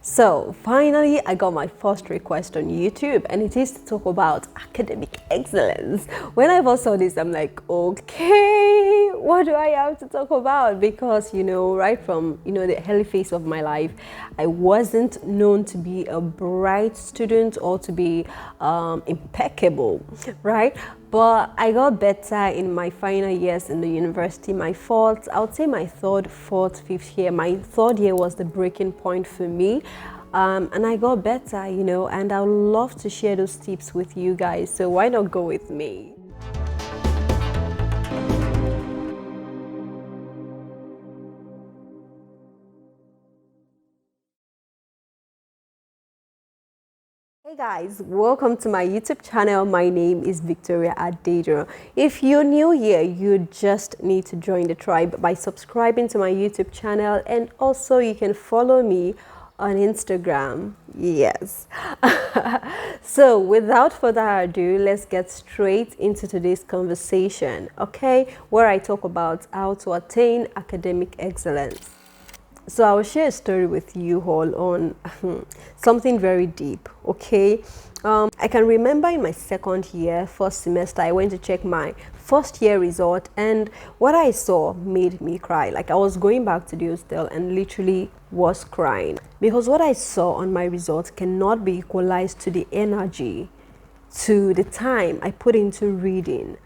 So finally, I got my first request on YouTube, and it is to talk about academic excellence. When I first saw this, I'm like, okay, what do I have to talk about? Because, right from, the early phase of my life, I wasn't known to be a bright student or to be impeccable, right? But I got better in my final years in the university. I would say my third, fourth, fifth year. My third year was the breaking point for me. And I got better, and I would love to share those tips with you guys. So why not go with me? Hey guys, welcome to my YouTube channel. My name is Victoria Adejo. If you're new here, you just need to join the tribe by subscribing to my YouTube channel, and also you can follow me on Instagram. Yes. So without further ado, let's get straight into today's conversation, okay, where I talk about how to attain academic excellence. So I'll share a story with you all on something very deep, okay? I can remember in my second year, first semester, I went to check my first year result, and what I saw made me cry. Like, I was going back to the hostel and literally was crying because what I saw on my results cannot be equalized to the energy, to the time I put into reading.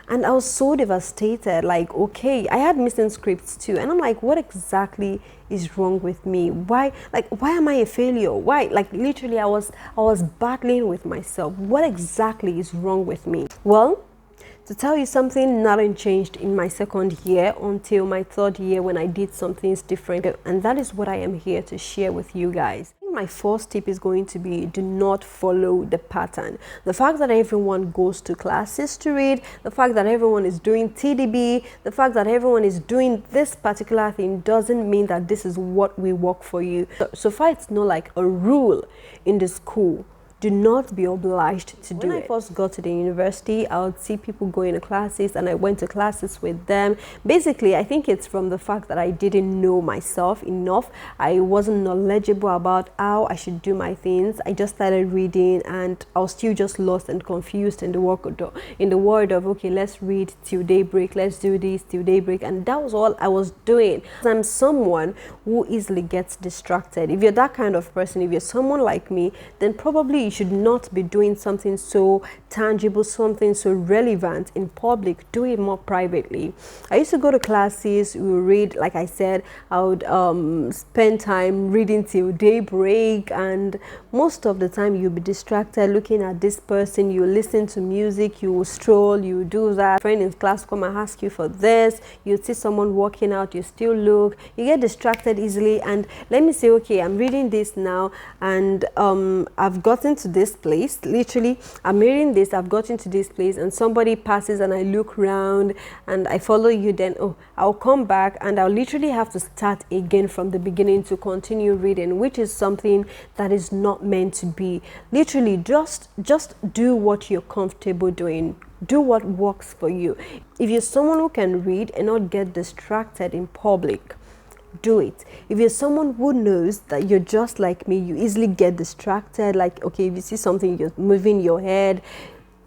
And I was so devastated. Like, okay, I had missing scripts too, and I'm like, what exactly is wrong with me? Why am I a failure? Why? Like, literally, I was battling with myself. What exactly is wrong with me? Well, to tell you something, nothing changed in my second year until my third year when I did some things different, and that is what I am here to share with you guys. My first tip is going to be, do not follow the pattern. The fact that everyone goes to classes to read, the fact that everyone is doing TDB, the fact that everyone is doing this particular thing doesn't mean that this is what will work for you. So far, it's not like a rule in the school. Do not be obliged to do it. When I first got to the university, I would see people going to classes, and I went to classes with them. Basically, I think it's from the fact that I didn't know myself enough. I wasn't knowledgeable about how I should do my things. I just started reading, and I was still just lost and confused in the world of, okay, let's read till daybreak, let's do this till daybreak, and that was all I was doing. I'm someone who easily gets distracted. If you're that kind of person, if you're someone like me, then probably you should not be doing something so tangible, something so relevant in public. Do it more privately. I used to go to classes, we would read, like I said, I would spend time reading till daybreak, and most of the time you'll be distracted looking at this person, you listen to music, you will stroll, you do that. Friend in class come and ask you for this, you see someone walking out, you still look, you get distracted easily. And let me say, okay, I'm reading this now, and I've gotten to this place, literally I'm reading this, I've gotten to this place, and somebody passes and I look around and I follow you, then I'll come back and I'll literally have to start again from the beginning to continue reading, which is something that is not meant to be. Literally, just do what you're comfortable doing. Do what works for you. If you're someone who can read and not get distracted in public, do it. If you're someone who knows that you're just like me, you easily get distracted, like, okay, if you see something, you're moving your head,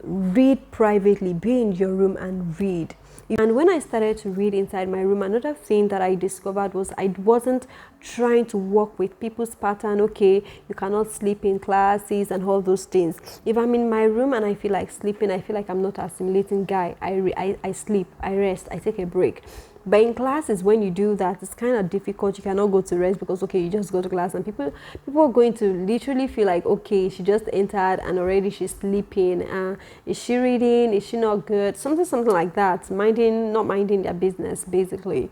read privately, be in your room and read. And when I started to read inside my room, another thing that I discovered was I wasn't trying to work with people's pattern. Okay, you cannot sleep in classes and all those things. If I'm in my room and I feel like sleeping, I feel like I'm not assimilating guy, I sleep, I rest, I take a break. But in classes, when you do that, it's kind of difficult. You cannot go to rest because, okay, you just go to class, and people are going to literally feel like, okay, she just entered and already she's sleeping. Is she reading? Is she not good? Something like that. Not minding their business, basically.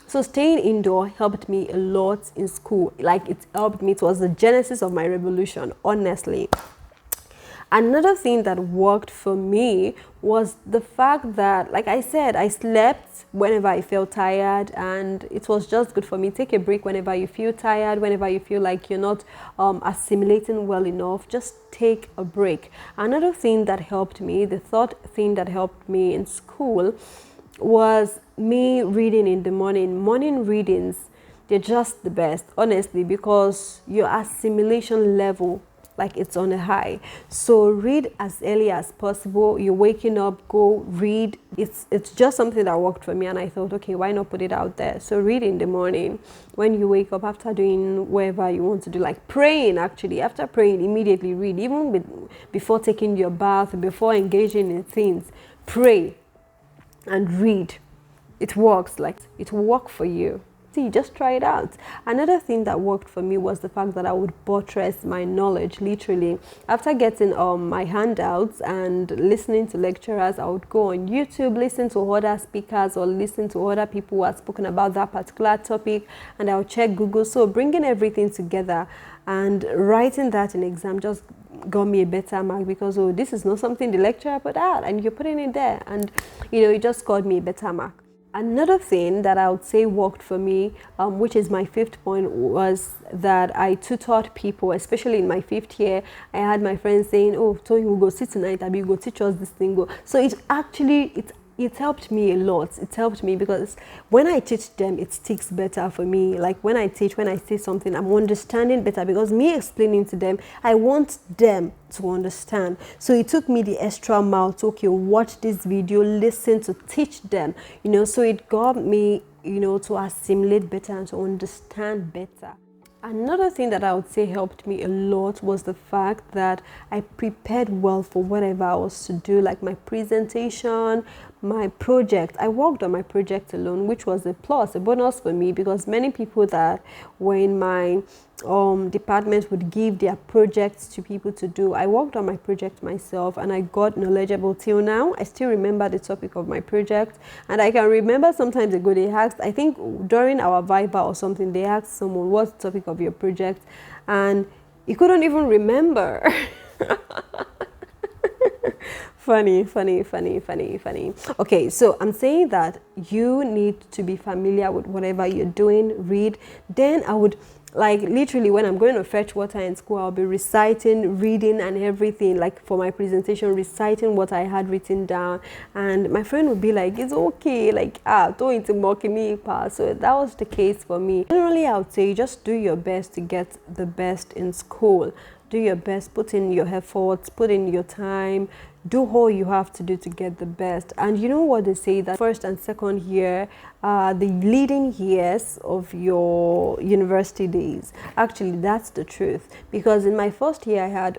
So staying indoor helped me a lot in school. Like, it helped me. It was the genesis of my revolution, honestly. Another thing that worked for me was the fact that, like I said, I slept whenever I felt tired, and it was just good for me. Take a break whenever you feel tired, whenever you feel like you're not assimilating well enough, just take a break. Another thing that helped me, the third thing that helped me in school, was me reading in the morning readings. they're just the best, honestly, because your assimilation level, like, it's on a high. So read as early as possible. You're waking up, go read. It's just something that worked for me, and I thought, okay, why not put it out there? So read in the morning when you wake up, after doing whatever you want to do, like praying. Actually, after praying, immediately read. Even before taking your bath, before engaging in things, pray and read. It works. Like, it will work for you. See, just try it out. Another thing that worked for me was the fact that I would buttress my knowledge. Literally, after getting my handouts and listening to lecturers, I would go on YouTube, listen to other speakers or listen to other people who had spoken about that particular topic, and I'll check Google. So bringing everything together and writing that in exam just got me a better mark, because, oh, this is not something the lecturer put out and you're putting it there, and it just got me a better mark. Another thing that I would say worked for me, which is my fifth point, was that I tutored people, especially in my fifth year. I had my friends saying, oh, Tony, we'll go sit tonight, Abby, go teach us this thing. Go. So it helped me a lot. It helped me because when I teach them, it sticks better for me. Like, when I say something, I'm understanding better, because me explaining to them, I want them to understand. So it took me the extra mile to, okay, watch this video, listen, to teach them, so it got me, to assimilate better and to understand better. Another thing that I would say helped me a lot was the fact that I prepared well for whatever I was to do, like my presentation, my project. I worked on my project alone, which was a bonus for me, because many people that were in my department would give their projects to people to do. I worked on my project myself, and I got knowledgeable till now. I still remember the topic of my project, and I can remember sometimes ago they asked, I think during our Viva or something, they asked someone, what's the topic of your project, and you couldn't even remember. Funny. Okay, so I'm saying that you need to be familiar with whatever you're doing. Read. Then I would, like, literally, when I'm going to fetch water in school, I'll be reciting, reading and everything, like for my presentation, reciting what I had written down. And my friend would be like, it's okay, like, don't mock me. So that was the case for me. Generally, I would say just do your best to get the best in school. Do your best, put in your efforts, put in your time, do all you have to do to get the best. And you know what they say, that first and second year are the leading years of your university days. Actually, that's the truth, because in my first year I had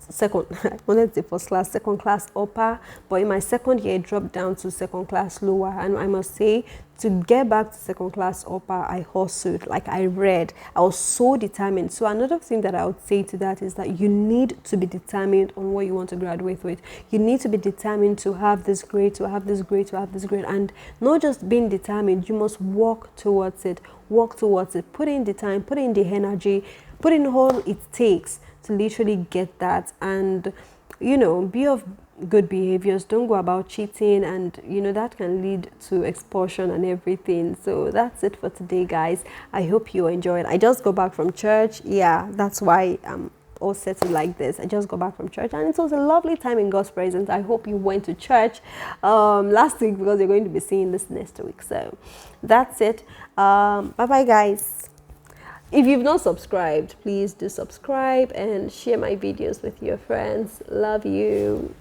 second class upper, but in my second year it dropped down to second class lower. And I must say, to get back to second class upper, I hustled, like I read. I was so determined. So another thing that I would say to that is that you need to be determined on what you want to graduate with. You need to be determined to have this grade, to have this grade, to have this grade, and not just being determined. You must work towards it. Work towards it. Put in the time, put in the energy, put in all it takes to literally get that. And be of good behaviors. Don't go about cheating, and that can lead to expulsion and everything. So that's it for today, guys. I hope you enjoyed. I just got back from church. Yeah, that's why I'm all settled like this. I just got back from church, and it was a lovely time in God's presence. I hope you went to church last week, because you're going to be seeing this next week. So that's it. Bye bye, guys. If you've not subscribed, please do subscribe and share my videos with your friends. Love you.